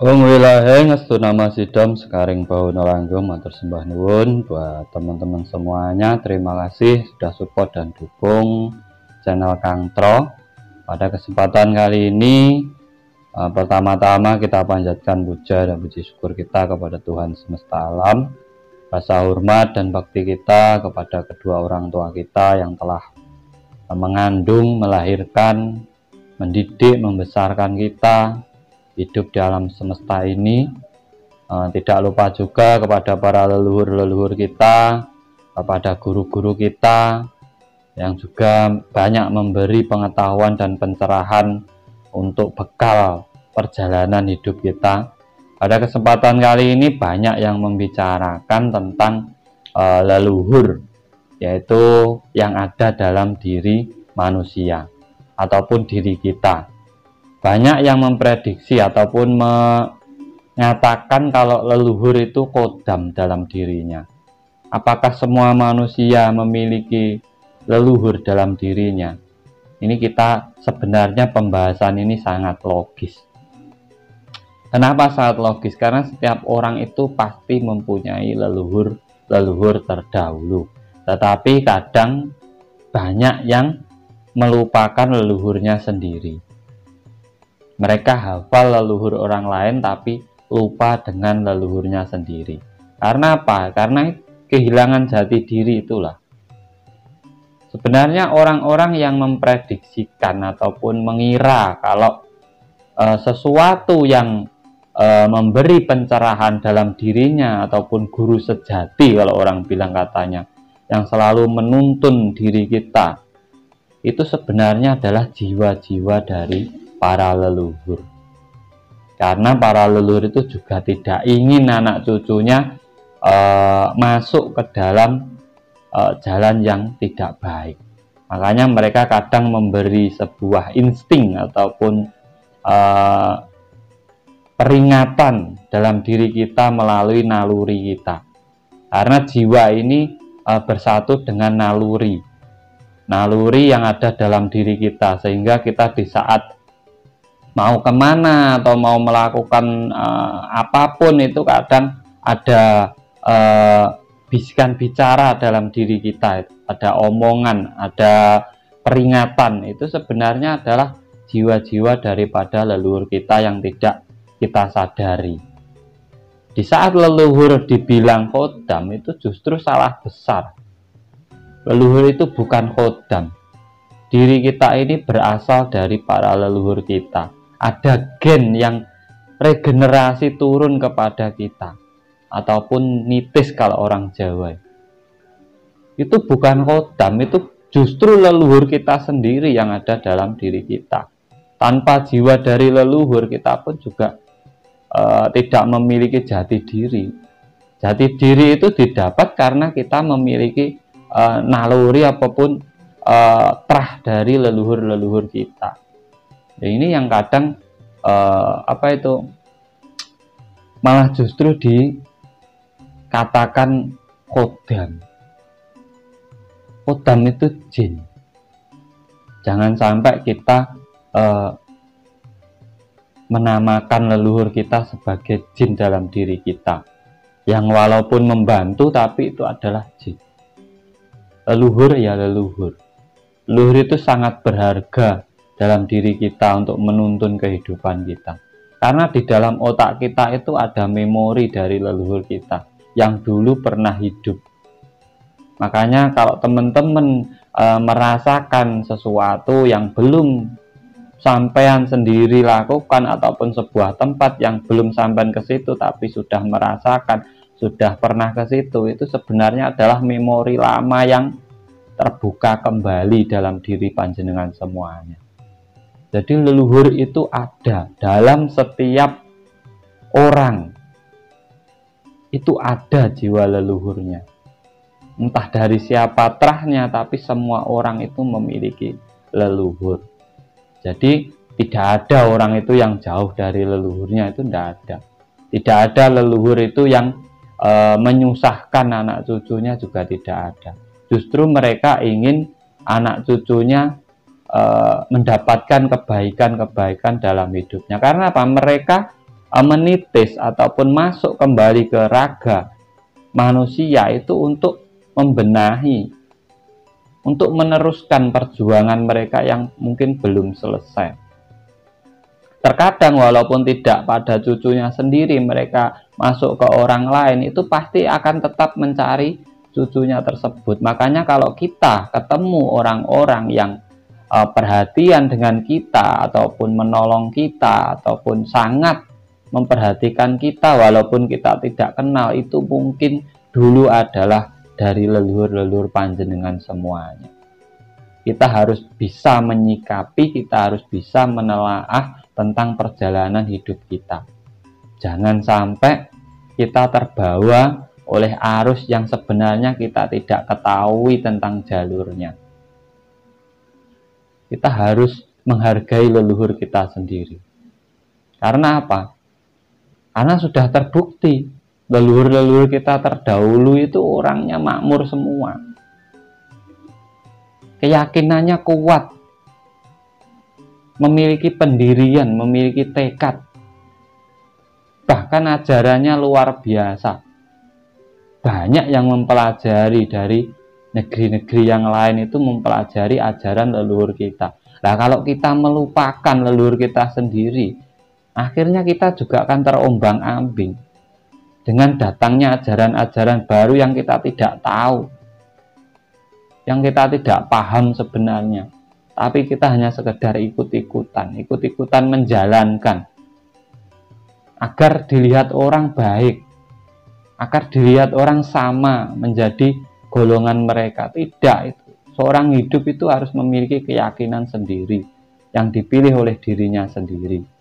Wong wilahe ngestu nama sidom sekaring bau nalanggeng matur sembah nuwun buat teman-teman semuanya. Terima kasih sudah support dan dukung channel Kang Tro. Pada kesempatan kali ini pertama-tama kita panjatkan puja dan puji syukur kita kepada Tuhan semesta alam. Rasa hormat dan bakti kita kepada kedua orang tua kita yang telah mengandung, melahirkan, mendidik, membesarkan kita hidup di alam semesta ini. Tidak lupa juga kepada para leluhur-leluhur kita, kepada guru-guru kita yang juga banyak memberi pengetahuan dan pencerahan untuk bekal perjalanan hidup kita. Pada kesempatan kali ini banyak yang membicarakan tentang leluhur, yaitu yang ada dalam diri manusia ataupun diri kita. Banyak yang memprediksi ataupun menyatakan kalau leluhur itu kodam dalam dirinya. Apakah semua manusia memiliki leluhur dalam dirinya? Ini kita sebenarnya pembahasan ini sangat logis. Kenapa sangat logis? Karena setiap orang itu pasti mempunyai leluhur terdahulu. Tetapi kadang banyak yang melupakan leluhurnya sendiri. Mereka hafal leluhur orang lain tapi lupa dengan leluhurnya sendiri. Karena apa? Karena kehilangan jati diri itulah. Sebenarnya orang-orang yang memprediksikan ataupun mengira kalau sesuatu yang memberi pencerahan dalam dirinya ataupun guru sejati, kalau orang bilang katanya, yang selalu menuntun diri kita, itu sebenarnya adalah jiwa-jiwa dari para leluhur. Karena para leluhur itu juga tidak ingin anak cucunya masuk ke dalam jalan yang tidak baik. Makanya mereka kadang memberi sebuah insting ataupun peringatan dalam diri kita melalui naluri kita. Karena jiwa ini bersatu dengan naluri yang ada dalam diri kita, sehingga kita di saat mau kemana atau mau melakukan apapun itu kadang ada bisikan bicara dalam diri kita, ada omongan, ada peringatan. Itu sebenarnya adalah jiwa-jiwa daripada leluhur kita yang tidak kita sadari. Di saat leluhur dibilang kodam, itu justru salah besar. Leluhur itu bukan kodam. Diri kita ini berasal dari para leluhur kita. Ada gen yang regenerasi turun kepada kita, ataupun nitis kalau orang Jawa. Itu bukan kodam, itu justru leluhur kita sendiri yang ada dalam diri kita. Tanpa jiwa dari leluhur, kita pun juga tidak memiliki jati diri. Jati diri itu didapat karena kita memiliki naluri apapun terah dari leluhur-leluhur kita. Ya, ini yang kadang malah justru dikatakan kodam. Kodam itu jin. Jangan sampai kita menamakan leluhur kita sebagai jin dalam diri kita, yang walaupun membantu tapi itu adalah jin. Leluhur ya leluhur. Leluhur itu sangat berharga dalam diri kita untuk menuntun kehidupan kita. Karena di dalam otak kita itu ada memori dari leluhur kita yang dulu pernah hidup. Makanya kalau teman-teman merasakan sesuatu yang belum sampean sendiri lakukan, ataupun sebuah tempat yang belum sampean ke situ tapi sudah merasakan, sudah pernah ke situ, itu sebenarnya adalah memori lama yang terbuka kembali dalam diri panjenengan semuanya. Jadi leluhur itu ada dalam setiap orang. Itu ada jiwa leluhurnya. Entah dari siapa terahnya, tapi semua orang itu memiliki leluhur. Jadi tidak ada orang itu yang jauh dari leluhurnya, itu tidak ada. Tidak ada leluhur itu yang menyusahkan anak cucunya, juga tidak ada. Justru mereka ingin anak cucunya mendapatkan kebaikan-kebaikan dalam hidupnya. Karena apa? Mereka menitis ataupun masuk kembali ke raga manusia itu untuk membenahi, untuk meneruskan perjuangan mereka yang mungkin belum selesai. Terkadang walaupun tidak pada cucunya sendiri, mereka masuk ke orang lain, itu pasti akan tetap mencari cucunya tersebut. Makanya kalau kita ketemu orang-orang yang perhatian dengan kita, ataupun menolong kita, ataupun sangat memperhatikan kita walaupun kita tidak kenal, itu mungkin dulu adalah dari leluhur-leluhur panjenengan semuanya. Kita harus bisa menyikapi, kita harus bisa menelaah tentang perjalanan hidup kita. Jangan sampai kita terbawa oleh arus yang sebenarnya kita tidak ketahui tentang jalurnya. Kita harus menghargai leluhur kita sendiri. Karena apa? Karena sudah terbukti leluhur-leluhur kita terdahulu itu orangnya makmur semua. Keyakinannya kuat, memiliki pendirian, memiliki tekad, bahkan ajarannya luar biasa. Banyak yang mempelajari dari negeri-negeri yang lain itu mempelajari ajaran leluhur kita. Nah, kalau kita melupakan leluhur kita sendiri, akhirnya kita juga akan terombang-ambing dengan datangnya ajaran-ajaran baru yang kita tidak tahu, yang kita tidak paham sebenarnya, tapi kita hanya sekedar ikut-ikutan menjalankan agar dilihat orang baik, agar dilihat orang sama menjadi golongan mereka. Tidak, itu seorang hidup itu harus memiliki keyakinan sendiri yang dipilih oleh dirinya sendiri.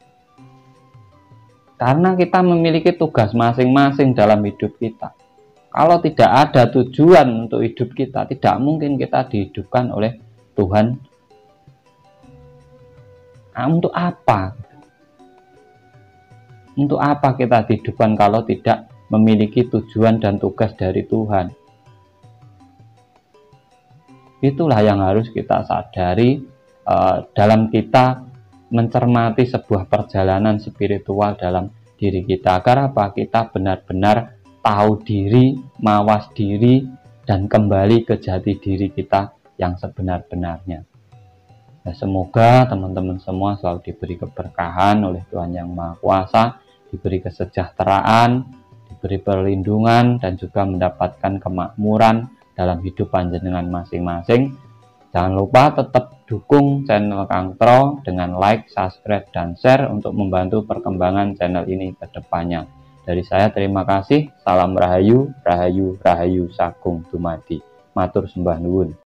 Karena kita memiliki tugas masing-masing dalam hidup kita. Kalau tidak ada tujuan untuk hidup kita, tidak mungkin kita dihidupkan oleh Tuhan. Nah, untuk apa? Untuk apa kita dihidupkan kalau tidak memiliki tujuan dan tugas dari Tuhan? Itulah yang harus kita sadari dalam kita mencermati sebuah perjalanan spiritual dalam diri kita. Agar apa? Kita benar-benar tahu diri, mawas diri, dan kembali ke jati diri kita yang sebenar-benarnya. Nah, semoga teman-teman semua selalu diberi keberkahan oleh Tuhan Yang Maha Kuasa, diberi kesejahteraan, diberi perlindungan, dan juga mendapatkan kemakmuran dalam hidup panjenengan masing-masing. Jangan lupa tetap dukung channel Kang Tro dengan like, subscribe, dan share untuk membantu perkembangan channel ini ke depannya. Dari saya terima kasih. Salam rahayu, rahayu, rahayu sagung dumadi. Matur sembah nuwun.